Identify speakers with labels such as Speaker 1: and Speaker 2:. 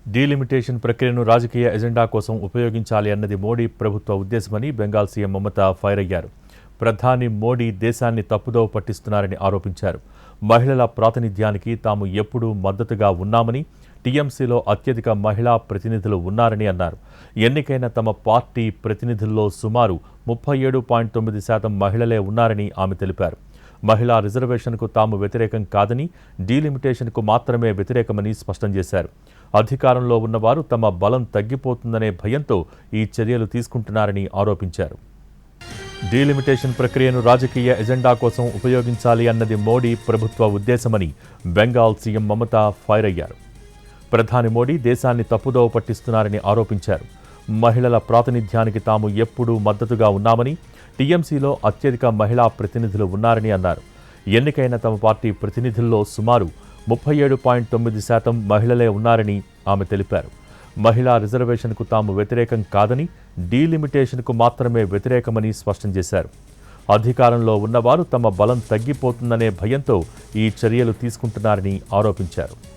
Speaker 1: Delimitation ప్రక్రియను రాజకీయ agenda కోసం ఉపయోగించాలి అన్నది మోడీ ప్రభుత్వ ఉద్దేశమని బెంగాల్ సీఎం మమతా ఫైర్ అయ్యారు. ప్రధాని మోడీ దేశాన్ని తప్పుదోవ పట్టిస్తున్నారని ఆరోపించారు. మహిళల ప్రాతినిధ్యానికి తాము ఎప్పుడూ మద్దతుగా ఉన్నామని, టీఎంసీలో అత్యధిక మహిళా ప్రతినిధులు ఉన్నారని అన్నారు. ఎన్నికైన తమ పార్టీ ప్రతినిధుల్లో సుమారు 37.9% మహిళలే ఉన్నారని ఆమె తెలిపారు. మహిళా రిజర్వేషన్కు తాము వ్యతిరేకం కాదని, డీలిమిటేషన్కు మాత్రమే వ్యతిరేకమని స్పష్టం చేశారు. అధికారంలో ఉన్నవారు తమ బలం తగ్గిపోతుందనే భయంతో ఈ చర్యలు తీసుకుంటున్నారని ఆరోపించారు. డీలిమిటేషన్ ప్రక్రియను రాజకీయ ఎజెండా కోసం ఉపయోగించాలి అన్నది మోడీ ప్రభుత్వ ఉద్దేశమని బెంగాల్ సీఎం మమతా ఫైర్ అయ్యారు. ప్రధాని మోడీ దేశాన్ని తప్పుదోవ పట్టిస్తున్నారని ఆరోపించారు. మహిళల ప్రాతినిధ్యానికి తాము ఎప్పుడూ మద్దతుగా ఉన్నామని, టీఎంసీలో అత్యధిక మహిళా ప్రతినిధులు ఉన్నారని అన్నారు. ఎన్నికైన తమ పార్టీ ప్రతినిధుల్లో సుమారు 37.9% మహిళలే ఉన్నారని ఆమె తెలిపారు. మహిళా రిజర్వేషన్కు తాము వ్యతిరేకం కాదని, డీలిమిటేషన్కు మాత్రమే వ్యతిరేకమని స్పష్టం చేశారు. అధికారంలో ఉన్నవారు తమ బలం తగ్గిపోతుందనే భయంతో ఈ చర్యలు తీసుకుంటున్నారని ఆరోపించారు.